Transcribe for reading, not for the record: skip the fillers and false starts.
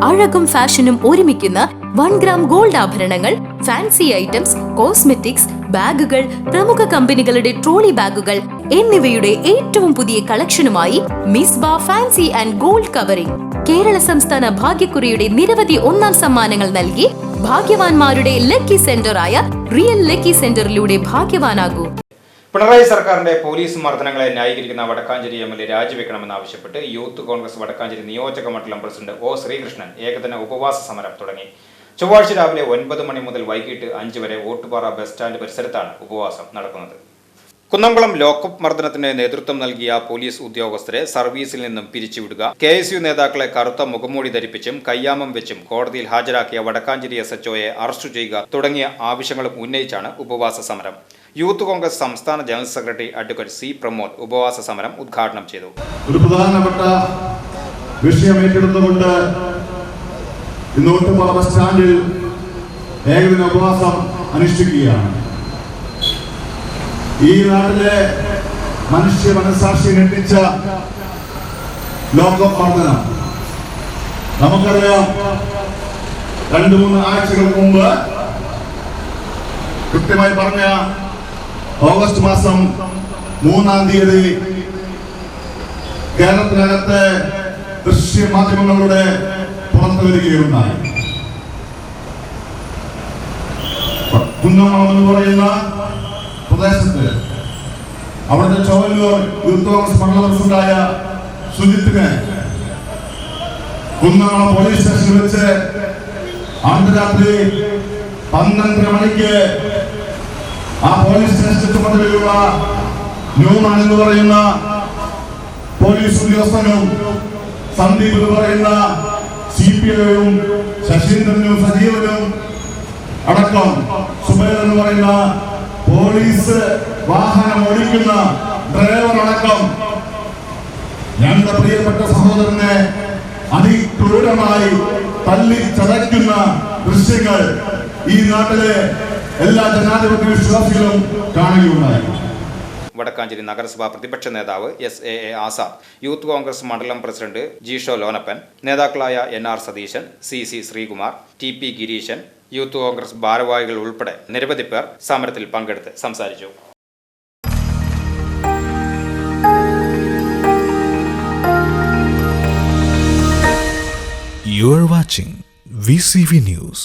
അഴകും ഫാഷനും ഒരുമിക്കുന്ന 1 gram gold ആഭരണങ്ങൾ, ഫാൻസി ഐറ്റംസ്, കോസ്മെറ്റിക്സ്, ബാഗുകൾ, പ്രമുഖ കമ്പനികളുടെ ട്രോളി ബാഗുകൾ എന്നിവയുടെ ഏറ്റവും പുതിയ കളക്ഷനുമായി Misba fancy and gold covering. Kerala സംസ്ഥാന ഭാഗ്യക്കുറിയുടെ നിരവധി ഒന്നാം സമ്മാനങ്ങൾ നൽകി ഭാഗ്യവാന്മാരുടെ ലക്കി സെന്ററായ റിയൽ ലക്കി സെന്ററിലൂടെ ഭാഗ്യവാനാകൂ. പിണറായി സർക്കാരിന്റെ പോലീസ് മർദ്ദനങ്ങളെ ന്യായീകരിക്കുന്ന വടക്കാഞ്ചേരി എം.എൽ.എ രാജിവെക്കണമെന്നാവശ്യപ്പെട്ട് യൂത്ത് കോൺഗ്രസ് വടക്കാഞ്ചേരി നിയോജക മണ്ഡലം പ്രസിഡന്റ് ഒ ശ്രീകൃഷ്ണൻ ഏകദിന ഉപവാസ സമരം തുടങ്ങി. ചൊവ്വാഴ്ച രാവിലെ 9 മണി മുതൽ വൈകിട്ട് 5 വരെ ഓട്ടുപാറ ബസ് സ്റ്റാൻഡ് പരിസരത്താണ് ഉപവാസം നടക്കുന്നത്. കുന്നംകുളം ലോക്കപ്പ് മർദ്ദനത്തിന് നേതൃത്വം നൽകിയ പോലീസ് ഉദ്യോഗസ്ഥരെ സർവീസിൽ നിന്നും പിരിച്ചുവിടുക, KSU നേതാക്കളെ കറുത്ത മുഖംമൂടി ധരിപ്പിച്ചും കയ്യാമം വെച്ചും കോടതിയിൽ ഹാജരാക്കിയ വടക്കാഞ്ചേരി SHOയെ അറസ്റ്റ് ചെയ്യുക തുടങ്ങിയ ആവശ്യങ്ങളും ഉന്നയിച്ചാണ് ഉപവാസ സമരം. യൂത്ത് കോൺഗ്രസ് സംസ്ഥാന general secretary advocate C. Pramod ഉപവാസ സമരം ഉദ്ഘാടനം ചെയ്തു. ഒരു പ്രധാനപ്പെട്ട വിഷയം ഏറ്റെടുത്തുകൊണ്ട് ഇന്ന് ഓട്ടുപാറ ബസ് സ്റ്റാൻഡിൽ ഏകദിന ഉപവാസം അനുഷ്ഠിക്കുകയാണ്. ഈ നാട്ടിലെ മനുഷ്യ മനസാക്ഷി ഞെട്ടിച്ച ലോക്കപ്പ് മർദ്ദനം നമുക്കറിയാം. 2-3 ആഴ്ചകൾക്ക് മുമ്പ് കൃത്യമായി പറഞ്ഞ ഓഗസ്റ്റ് മാസം 3-ാം തീയതി കേരളത്തിനകത്തെ ദൃശ്യമാധ്യമങ്ങളുടെ പുറത്തു വരികയുണ്ടായി. കുന്നംകുളം എന്ന് പറയുന്ന പ്രദേശത്ത് അവിടുത്തെ ചോവല്ലൂർ യൂത്ത് കോൺഗ്രസ് മണ്ഡലം പ്രസിഡന്റായ സുജിത്തിനെ കുന്നംകുളം പോലീസ് സ്റ്റേഷനിൽ വെച്ച് അർദ്ധരാത്രി 12 മണിക്ക് ആ പോലീസ് സ്റ്റേഷൻ ചുമതലയുള്ള ന്യൂമാൻ എന്ന് പറയുന്ന പോലീസ് ഉദ്യോഗസ്ഥനും സന്ദീപ് എന്ന് പറയുന്ന CPIയും ശശീന്ദ്രനും സജീവനും അടക്കം സുബൈർ എന്ന് പറയുന്ന പോലീസ് വാഹനം ഓടിക്കുന്ന ഡ്രൈവർ അടക്കം ഞങ്ങളുടെ പ്രിയപ്പെട്ട സഹോദരനെ അതിക്രൂരമായി തല്ലി ചതയ്ക്കുന്ന ദൃശ്യങ്ങൾ ഈ നാട്ടിലെ എല്ലാ ജനാധിപത്യ വിശ്വാസികളും കാണുകയുണ്ടായി. വടക്കാഞ്ചേരി നഗരസഭാ പ്രതിപക്ഷ നേതാവ് SAA ആസാദ്, യൂത്ത് കോൺഗ്രസ് മണ്ഡലം പ്രസിഡന്റ് ജീഷോ ലോനപ്പൻ, നേതാക്കളായ NR Satheesan, CC Sreekumar, TP Gireesan, youth Congress ഭാരവാഹികൾ ഉൾപ്പെടെ നിരവധി പേർ സമരത്തിൽ പങ്കെടുത്ത് സംസാരിച്ചു. You are watching VCV News.